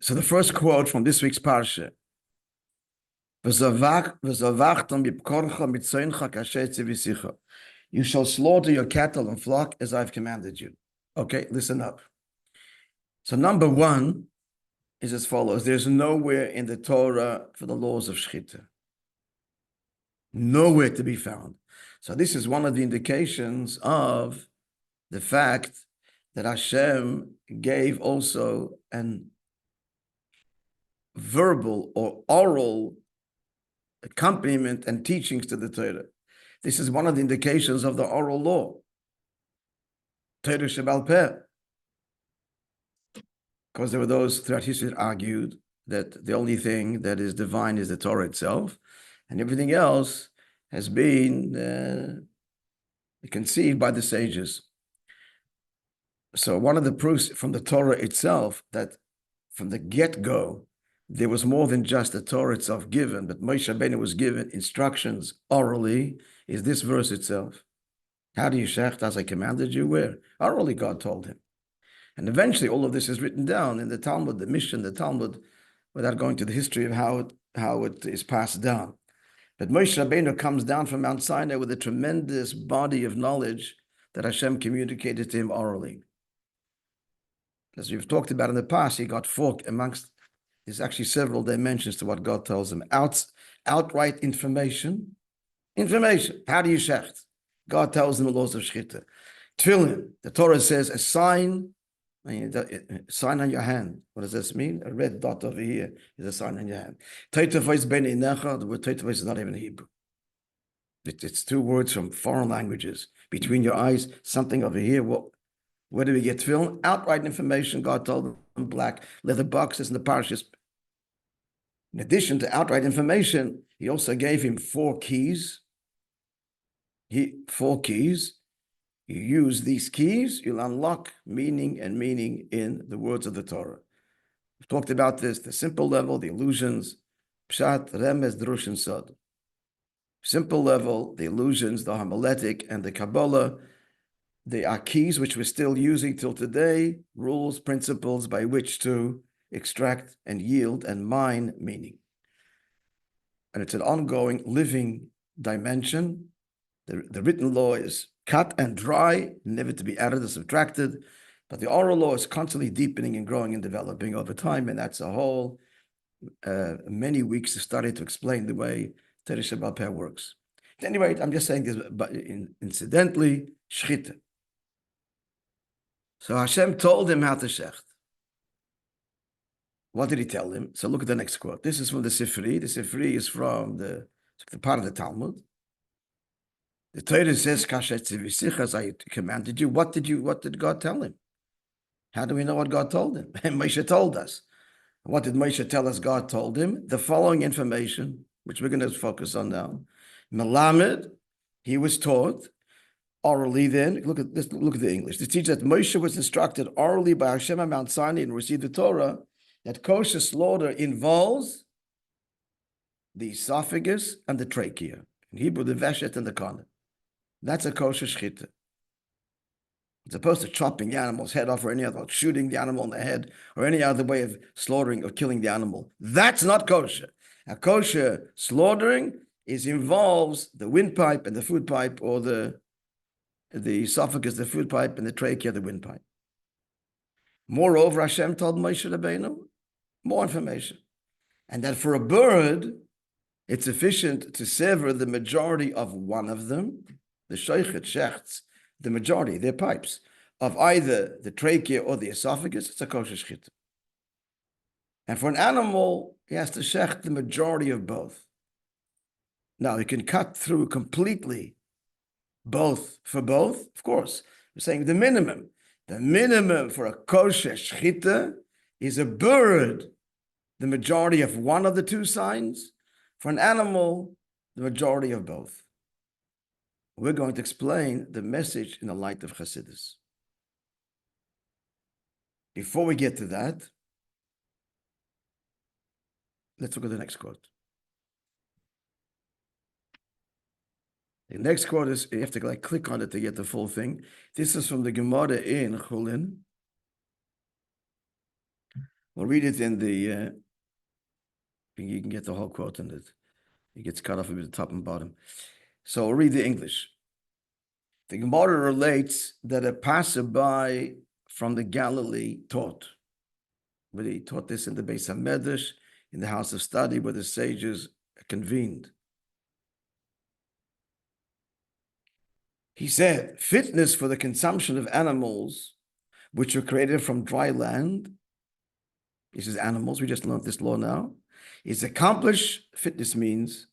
so the first quote from this week's Parsha. You shall slaughter your cattle and flock as I've commanded you. Okay, listen up. So number one is as follows. There's nowhere in the Torah for the laws of Shechita. Nowhere to be found. So this is one of the indications of the fact that Hashem gave also an verbal or oral accompaniment and teachings to the Torah. This is one of the indications of the oral law. Torah Shebal Peh. Because there were those throughout history that argued that the only thing that is divine is the Torah itself, and everything else has been conceived by the sages. So one of the proofs from the Torah itself that from the get-go, there was more than just the Torah itself given, but Moishe Rabbeinu was given instructions orally, is this verse itself. How do you shecht as I commanded you? Where? Orally God told him. And eventually all of this is written down in the Talmud, the Mishnah, the Talmud, without going to the history of how it is passed down. But Moshe Rabbeinu comes down from Mount Sinai with a tremendous body of knowledge that Hashem communicated to him orally. As we've talked about in the past, he got forked amongst, there's actually several dimensions to what God tells him. Outright information. Information. How do you shecht? God tells him the laws of Shechita. Tefillin, the Torah says a sign on your hand. What does this mean? A red dot over here is a sign on your hand. Teitavos ben inecha, the word teitavos is not even Hebrew. It's two words from foreign languages. Between your eyes, something over here. Where do we get tefillin? Outright information. God told them black leather boxes in the parashas. In addition to outright information, he also gave him four keys. Four keys. You use these keys, you'll unlock meaning in the words of the Torah. We've talked about this, the simple level, the illusions, Pshat, Remez, Drush, and Sod. Simple level, the illusions, the homiletic, and the Kabbalah, they are keys which we're still using till today, rules, principles by which to extract and yield and mine meaning. And it's an ongoing living dimension. The written law is cut and dry, never to be added or subtracted. But the oral law is constantly deepening and growing and developing over time. And that's a whole many weeks of study to explain the way Torah Shebal Peh works. At any rate, I'm just saying this, but incidentally, Shechita. So Hashem told him how to shecht. What did he tell him? So look at the next quote. This is from the Sifri. The Sifri is from the part of the Talmud. The Torah says, as I commanded you. What did God tell him? How do we know what God told him? And Moishe told us. What did Moishe tell us God told him? The following information, which we're going to focus on now. Melamed, he was taught orally then. Look at the English. The teacher that Moishe was instructed orally by Hashem on Mount Sinai and received the Torah that kosher slaughter involves the esophagus and the trachea. In Hebrew, the veshet and the kana. That's a kosher shechita. As opposed to chopping the animal's head off or any other, shooting the animal in the head or any other way of slaughtering or killing the animal. That's not kosher. A kosher slaughtering involves the windpipe and the food pipe, or the esophagus, the food pipe, and the trachea, the windpipe. Moreover, Hashem told Moshe Rabbeinu more information. And that for a bird, it's sufficient to sever the majority of one of them, the sheichet, shechts, the majority, their pipes, of either the trachea or the esophagus. It's a kosher shechita. And for an animal, he has to shecht the majority of both. Now, he can cut through completely both for both, of course. We're saying the minimum. The minimum for a kosher shechita is a bird, the majority of one of the two signs. For an animal, the majority of both. We're going to explain the message in the light of Chassidus. Before we get to that, let's look at the next quote. The next quote is, you have to click on it to get the full thing. This is from the Gemara in Chulin. We'll read it in the, you can get the whole quote in it. It gets cut off a bit at the top and bottom. So we'll read the English. The Gemara relates that a passerby from the Galilee taught. But he taught this in the Beis HaMedrash, in the house of study where the sages convened. He said, fitness for the consumption of animals which were created from dry land, he says animals, we just learned this law now, is accomplished. Fitness means,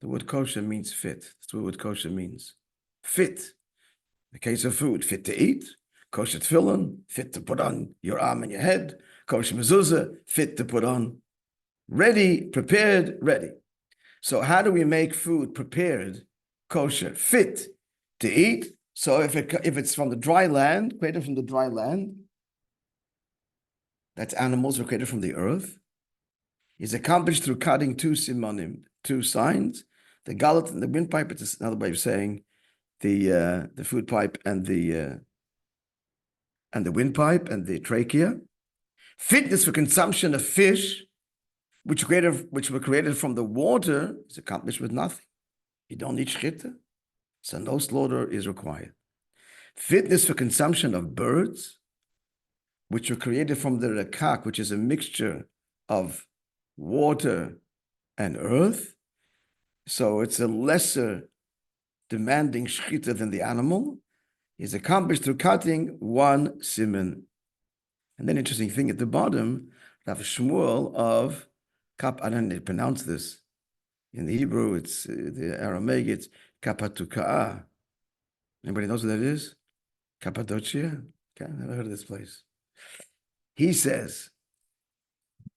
the word kosher means fit. That's what the word kosher means. Fit. In the case of food, fit to eat. Kosher tefillin, fit to put on your arm and your head. Kosher mezuzah, fit to put on. Ready, prepared, ready. So how do we make food prepared, kosher, fit to eat? So if it's from the dry land, created from the dry land, that's animals were created from the earth, is accomplished through cutting two simonim, two signs, the gallet and the windpipe. It's another way of saying the food pipe and the windpipe and the trachea. Fitness for consumption of fish, which were created from the water, is accomplished with nothing. You don't need shchita, so no slaughter is required. Fitness for consumption of birds, which were created from the rekak, which is a mixture of water and earth. So it's a lesser demanding shchita than the animal, is accomplished through cutting one siman. And then interesting thing at the bottom, Rav Shmuel of Kap, I don't know how to pronounce this. In the Hebrew, it's the Aramaic, it's Kapatuka'a. Anybody knows what that is? Cappadocia? Okay, never heard of this place. He says,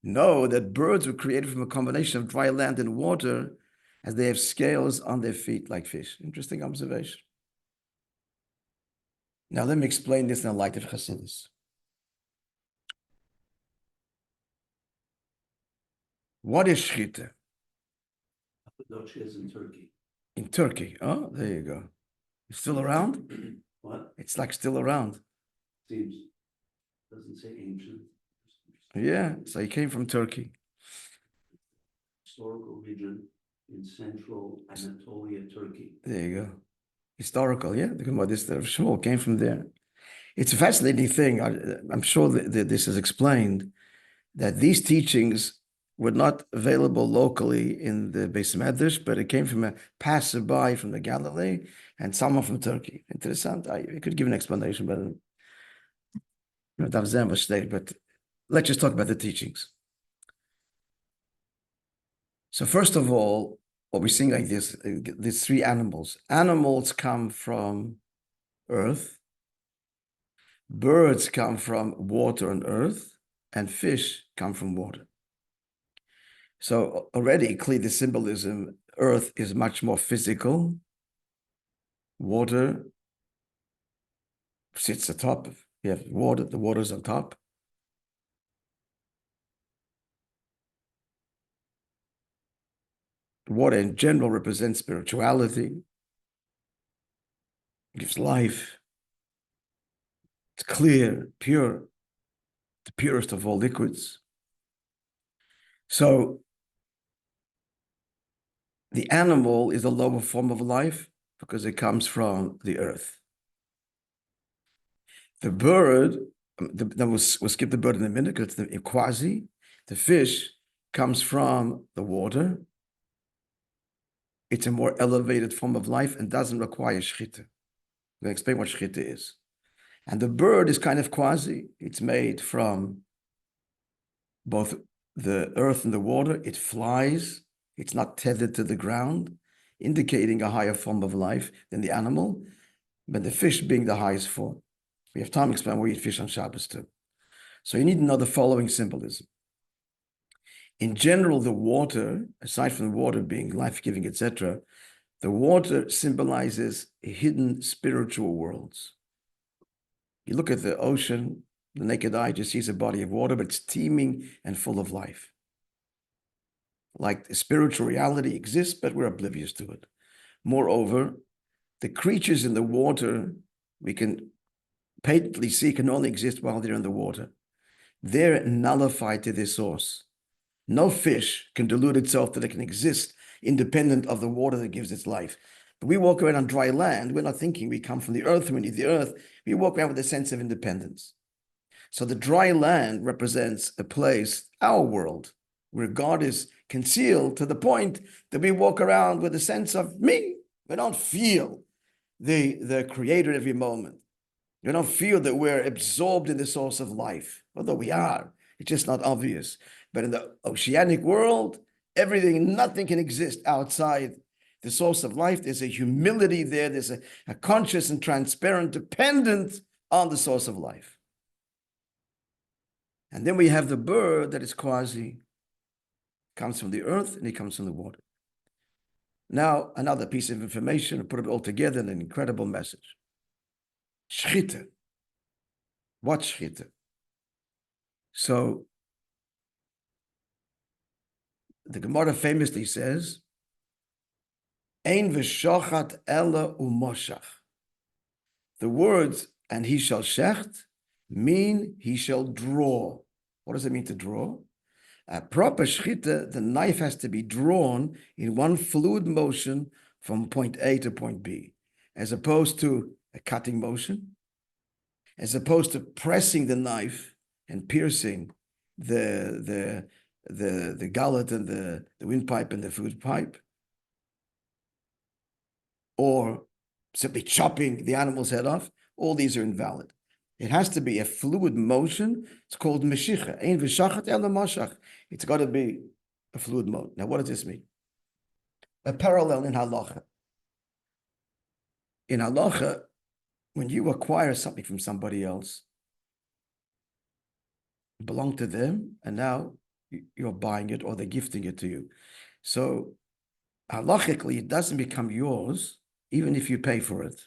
know that birds were created from a combination of dry land and water, as they have scales on their feet like fish. Interesting observation. Now let me explain this in the light of Chassidus. What is shchita? Cappadocia is in Turkey. In Turkey. Oh, there you go. It's still around? What? It's like still around. Seems. Doesn't say ancient. Yeah, so he came from Turkey. Historical region in central Anatolia, Turkey. There you go. Historical, yeah. Talking about this, Shmuel came from there. It's a fascinating thing. I'm sure that this is explained, that these teachings were not available locally in the Beis Medrash, but it came from a passerby from the Galilee and someone from Turkey. Interessant. I could give an explanation, but let's just talk about the teachings. So first of all, what we're seeing like this, these three animals. Animals come from earth, birds come from water and earth, and fish come from water. So already clearly the symbolism, earth is much more physical. Water sits atop. You have water, the water's on top. Water in general represents spirituality. It gives life. It's clear, pure, the purest of all liquids. So the animal is a lower form of life because it comes from the earth. The bird, we'll skip the bird in a minute because it's the quasi. The fish comes from the water. It's a more elevated form of life and doesn't require shchita. I'm going to explain what shchita is. And the bird is kind of quasi. It's made from both the earth and the water. It flies. It's not tethered to the ground, indicating a higher form of life than the animal, but the fish being the highest form. We have time to explain we eat fish on Shabbos too. So you need to know the following symbolism. In general, the water, aside from the water being life-giving, etc., the water symbolizes hidden spiritual worlds. You look at the ocean, the naked eye just sees a body of water, but it's teeming and full of life. Like the spiritual reality exists, but we're oblivious to it. Moreover, the creatures in the water, we can patently see, can only exist while they're in the water. they're nullified to their source. No fish can delude itself that it can exist independent of the water that gives its life. But we walk around on dry land, we're not thinking we come from the earth, we need the earth. We walk around with a sense of independence. So the dry land represents a place, our world, where God is concealed to the point that we walk around with a sense of me. We don't feel the creator every moment. We don't feel that we're absorbed in the source of life, although we are. It's just not obvious. But in the oceanic world, nothing can exist outside the source of life. There's a humility there. There's a conscious and transparent dependence on the source of life. And then we have the bird that is quasi, comes from the earth and he comes from the water. Now, another piece of information, to put it all together in an incredible message. Schite. What schite? So, the Gemara famously says, Ein v'shochat ela umoshach. The words, and he shall shecht, mean he shall draw. What does it mean to draw? A proper shchita, the knife has to be drawn in one fluid motion from point A to point B, as opposed to a cutting motion, as opposed to pressing the knife and piercing the gullet and the windpipe and the food pipe, or simply chopping the animal's head off. All these are invalid. It has to be a fluid motion. It's called meshicha. Ein v'shachat ela mashach. It's got to be a fluid mode. Now, what does this mean? A parallel in halacha. In halacha, when you acquire something from somebody else, it belonged to them, and now you're buying it or they're gifting it to you. So, halachically, it doesn't become yours, even if you pay for it.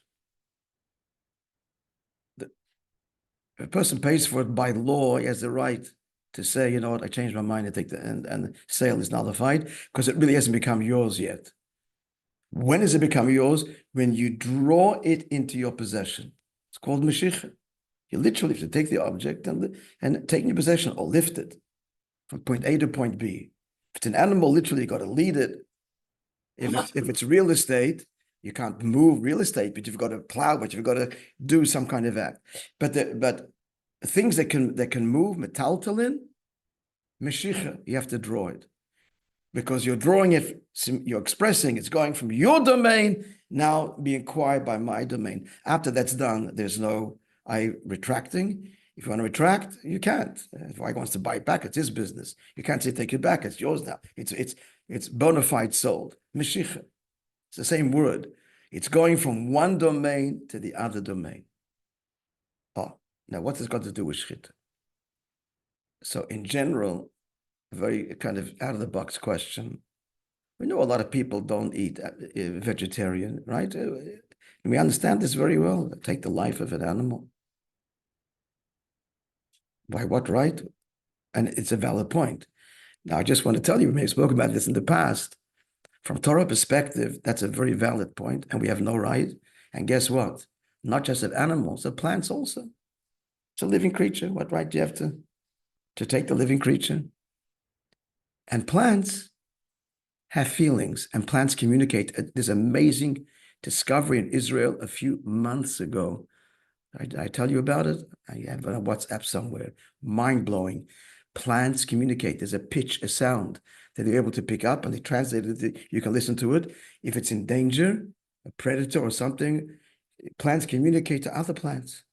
If a person pays for it by law, he has the right to say, you know what, I changed my mind, and the sale is nullified, because it really hasn't become yours yet. When does it become yours? When you draw it into your possession. It's called meshicha. You literally have to take the object and take it in your possession, or lift it from point A to point B. If it's an animal, literally you got to lead it. If it's real estate, you can't move real estate, but you've got to plow, but you've got to do some kind of act. But things that can move, metaltalin, meshicha, you have to draw it. Because you're drawing it, you're expressing, it's going from your domain, now being acquired by my domain. After that's done, there's no retracting. If you want to retract, you can't. If I wants to buy it back, it's his business. You can't say take it back, it's yours now. It's bona fide sold. Meshicha. It's the same word. It's going from one domain to the other domain. Oh, now what has it got to do with shchita? So in general, a very kind of out-of-the-box question. We know a lot of people don't eat vegetarian, right? And we understand this very well. Take the life of an animal. By what right? And it's a valid point. Now, I just want to tell you, we may have spoken about this in the past. From Torah perspective, that's a very valid point, and we have no right. And guess what? Not just of animals, of plants also. It's a living creature. What right do you have to take the living creature? And plants have feelings, and plants communicate. There's amazing discovery in Israel a few months ago. I tell you about it. I have it on WhatsApp somewhere. Mind-blowing. Plants communicate. There's a pitch, a sound that they're able to pick up, and they translate it. You can listen to it. If it's in danger, a predator or something, plants communicate to other plants.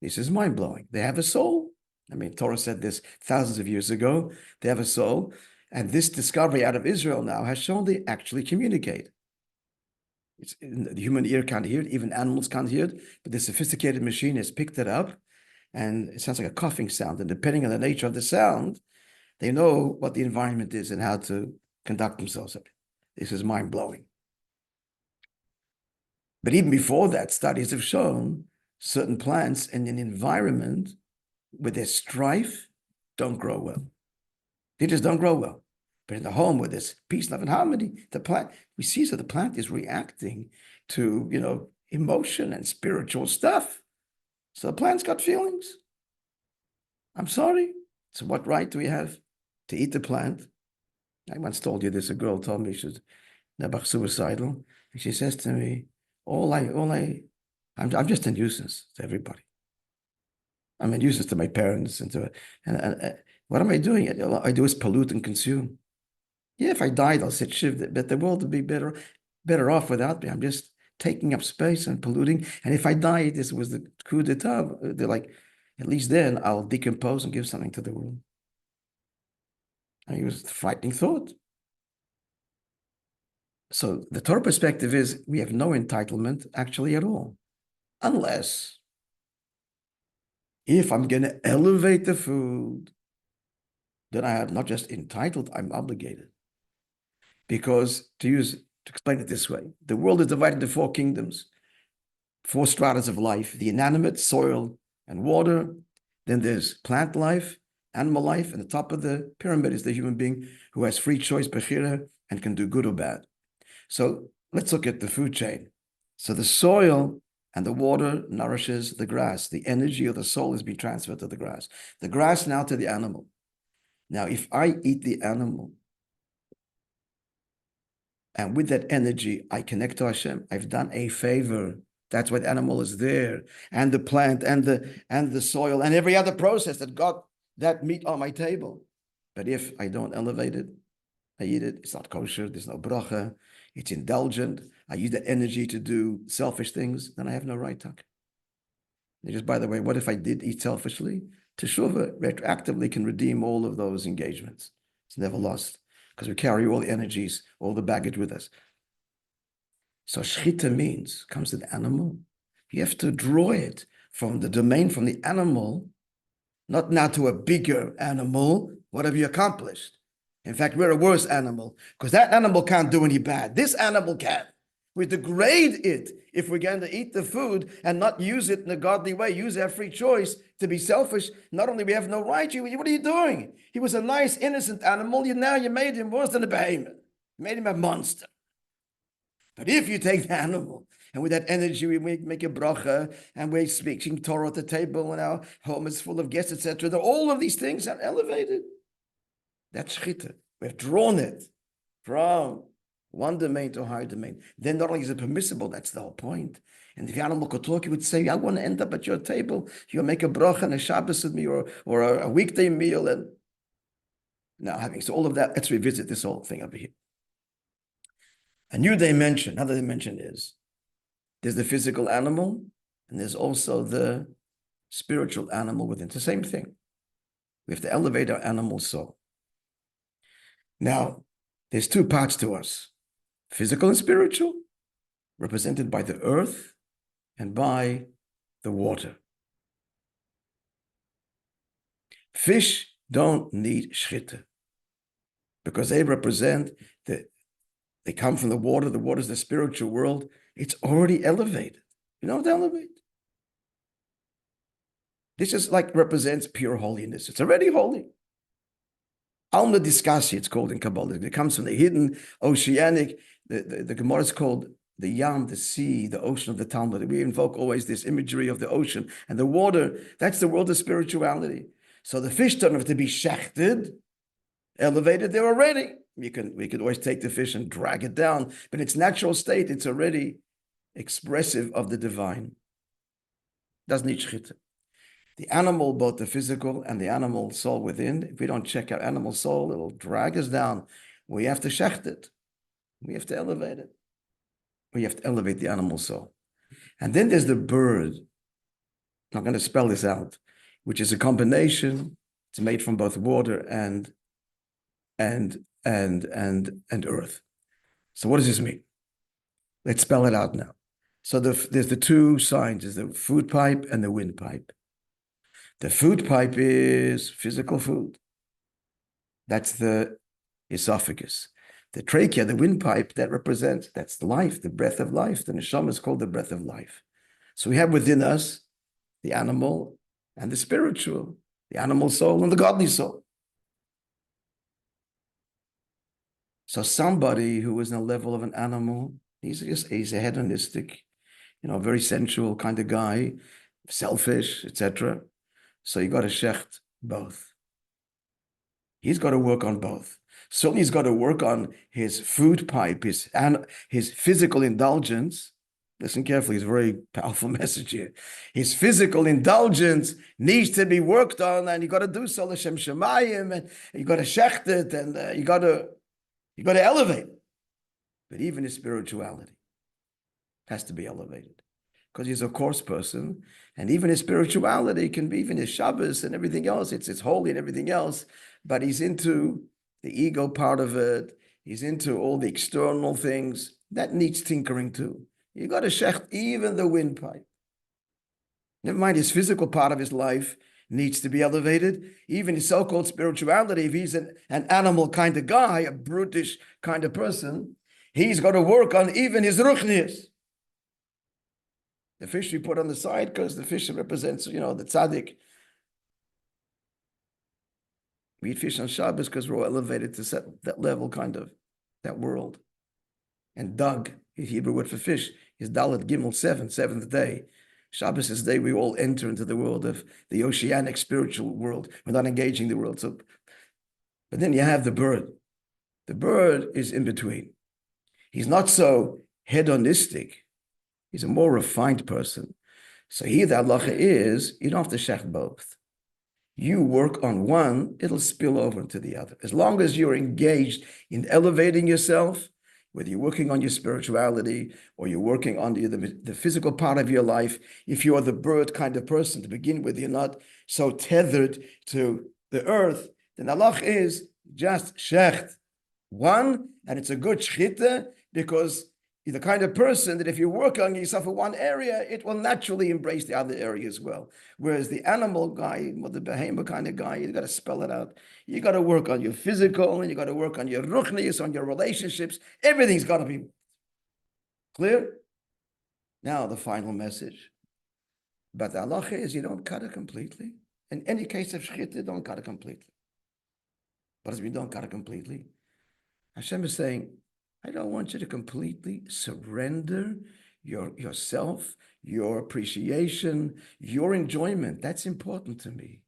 This is mind-blowing. They have a soul. I mean, Torah said this thousands of years ago. They have a soul. And this discovery out of Israel now has shown they actually communicate. The human ear can't hear it. Even animals can't hear it. But the sophisticated machine has picked it up. And it sounds like a coughing sound. And depending on the nature of the sound, they know what the environment is and how to conduct themselves. This is mind-blowing. But even before that, studies have shown certain plants in an environment where there's strife don't grow well. They just don't grow well. But in the home where there's peace, love, and harmony, the plant, we see that the plant is reacting to, emotion and spiritual stuff. So the plant's got feelings. I'm sorry. So what right do we have to eat the plant? I once told you this, a girl told me she's never suicidal. And she says to me, I'm just a nuisance to everybody. I'm a nuisance to my parents and what am I doing? All I do is pollute and consume. Yeah, if I died, I'll sit shiv, but the world would be better off without me. I'm just taking up space and polluting. And if I die, this was the coup d'etat. They're like, at least then I'll decompose and give something to the world. I mean, it was a frightening thought. So the Torah perspective is we have no entitlement actually at all, unless if I'm going to elevate the food, then I am not just entitled, I'm obligated. Because to explain it this way, the world is divided into four kingdoms, four stratas of life: the inanimate, soil, and water. Then there's plant life, animal life, and the top of the pyramid is the human being who has free choice, bechira, and can do good or bad. So let's look at the food chain. So the soil and the water nourishes the grass. The energy of the soul is being transferred to the grass now to the animal. Now, if I eat the animal, and with that energy, I connect to Hashem, I've done a favor. That's why the animal is there, and the plant, and the soil, and every other process that got that meat on my table. But if I don't elevate it, I eat it, it's not kosher, there's no bracha, it's indulgent, I use the energy to do selfish things, then I have no right to. And just by the way, what if I did eat selfishly? Teshuvah retroactively can redeem all of those engagements. It's never lost because we carry all the energies, all the baggage with us. So shchita comes to the animal. You have to draw it from the domain, from the animal, not now to a bigger animal. What have you accomplished? In fact, we're a worse animal because that animal can't do any bad. This animal can. We degrade it if we're going to eat the food and not use it in a godly way, use our free choice to be selfish. Not only we have no right, what are you doing? He was a nice, innocent animal. Now you made him worse than a behemoth. You made him a monster. But if you take the animal and with that energy we make a bracha and we're speaking Torah at the table and our home is full of guests, etc., all of these things are elevated. That's shchita. We've drawn it from one domain to a higher domain. Then not only is it permissible, that's the whole point. And if the animal could talk, you would say, I want to end up at your table. You'll make a bracha and a Shabbos with me or a weekday meal. And now having so all of that, let's revisit this whole thing over here. A new dimension, another dimension is there's the physical animal and there's also the spiritual animal within. It's the same thing. We have to elevate our animal soul. Now, there's two parts to us, physical and spiritual, represented by the earth and by the water. Fish don't need shchita because they represent they come from the water. The water is the spiritual world. It's already elevated. You know what elevate? This is like represents pure holiness. It's already holy. Alma Discassi, it's called in Kabbalah. It comes from the hidden oceanic, the Gemara is called the Yam, the sea, the ocean of the Talmud. We invoke always this imagery of the ocean and the water. That's the world of spirituality. So the fish don't have to be shechted, elevated. They're already. We could always take the fish and drag it down, but in its natural state, it's already expressive of the divine. Doesn't need shechita. The animal, both the physical and the animal soul within, if we don't check our animal soul, it'll drag us down. We have to shecht it. We have to elevate it. We have to elevate the animal soul. And then there's the bird. I'm going to spell this out, which is a combination. It's made from both water and earth. So what does this mean? Let's spell it out now. So there's the two signs, there's the food pipe and the windpipe. The food pipe is physical food. That's the esophagus. The trachea, the windpipe, that's the life, the breath of life. The neshama is called the breath of life. So we have within us the animal and the spiritual, the animal soul and the godly soul. So somebody who is in a level of an animal, he's a hedonistic, very sensual kind of guy, selfish, etc. So you got to shecht both. He's got to work on both. Certainly he's got to work on his food pipe, his physical indulgence. Listen carefully, it's a very powerful message here. His physical indulgence needs to be worked on, and you got to do so l'shem shemayim, and you got to shecht it, and you got to elevate it. But even his spirituality has to be elevated, because he's a coarse person, and even his spirituality can be, even his Shabbos and everything else, it's holy and everything else, but he's into the ego part of it. He's into all the external things. That needs tinkering too. You got to shecht even the windpipe. Never mind his physical part of his life needs to be elevated. Even his so-called spirituality, if he's an animal kind of guy, a brutish kind of person, he's got to work on even his ruchnius. The fish we put on the side because the fish represents, the tzaddik. We eat fish on Shabbos because we're all elevated to that level, kind of, that world. And Dag, the Hebrew word for fish, is Dalet Gimel 7, seventh day. Shabbos is the day we all enter into the world of the oceanic spiritual world. We're not engaging the world. But then you have the bird. The bird is in between. He's not so hedonistic. He's a more refined person. So here the halacha is, you don't have to shech both. You work on one, it'll spill over into the other. As long as you're engaged in elevating yourself, whether you're working on your spirituality or you're working on the physical part of your life, if you are the bird kind of person to begin with, you're not so tethered to the earth, then halach is just shecht one, and it's a good shchita, because you're the kind of person that if you work on yourself in one area, it will naturally embrace the other area as well. Whereas the animal guy, or the behemoth kind of guy, you got to spell it out. You got to work on your physical, and you got to work on your ruchnius, on your relationships. Everything's got to be clear. Now the final message. But the halacha is you don't cut it completely. In any case of shchita, don't cut it completely. What does it mean don't cut it completely? Hashem is saying, I don't want you to completely surrender yourself, your appreciation, your enjoyment. That's important to me.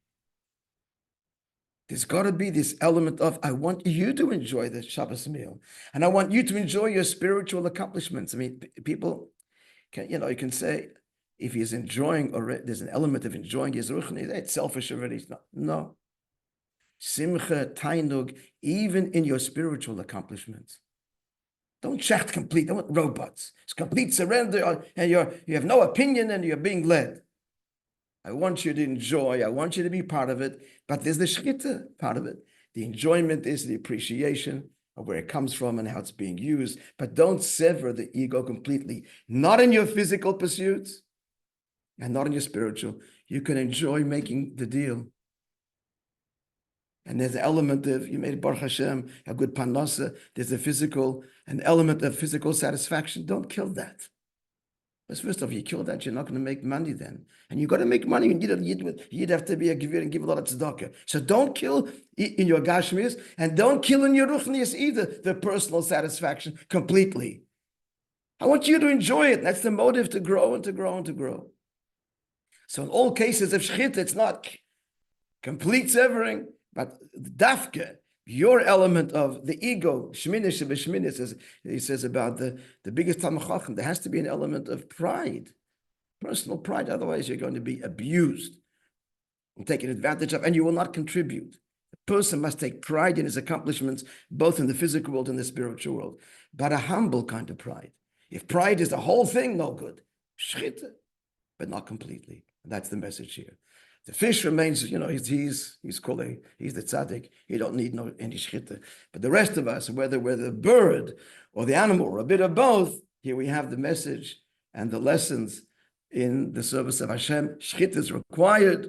There's got to be this element of, I want you to enjoy the Shabbos meal. And I want you to enjoy your spiritual accomplishments. I mean, people can, you can say, if he's enjoying, or there's an element of enjoying his ruchni, it's selfish already. No. Simcha, tainug, even in your spiritual accomplishments. Don't shecht complete. Don't want robots. It's complete surrender, and you have no opinion, and you're being led. I want you to enjoy. I want you to be part of it. But there's the shchita part of it. The enjoyment is the appreciation of where it comes from and how it's being used. But don't sever the ego completely. Not in your physical pursuits, and not in your spiritual. You can enjoy making the deal. And there's an element of, you made Baruch Hashem, a good panasa. There's an element of physical satisfaction. Don't kill that. Because first off, you kill that, you're not going to make money then. And you got to make money, you'd have to be a giver and give a lot of tzedakah. So don't kill in your gashmias, and don't kill in your ruchnias either, the personal satisfaction completely. I want you to enjoy it. That's the motive to grow and to grow and to grow. So in all cases of shchita, it's not complete severing, but dafke, your element of the ego, shminish b'shminish, he says about the biggest Talmid Chacham, there has to be an element of pride, personal pride. Otherwise, you're going to be abused and taken advantage of, and you will not contribute. The person must take pride in his accomplishments, both in the physical world and the spiritual world, but a humble kind of pride. If pride is the whole thing, no good. Shchita, but not completely. That's the message here. The fish remains, he's kule, he's the tzaddik. He don't need any shchita. But the rest of us, whether we're the bird or the animal or a bit of both, here we have the message and the lessons in the service of Hashem. Shchita is required.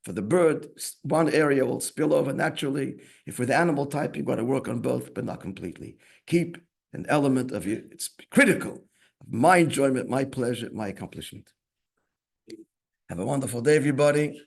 For the bird, one area will spill over naturally. If we're the animal type, you've got to work on both, but not completely. Keep an element of you. It's critical of my enjoyment, my pleasure, my accomplishment. Have a wonderful day, everybody.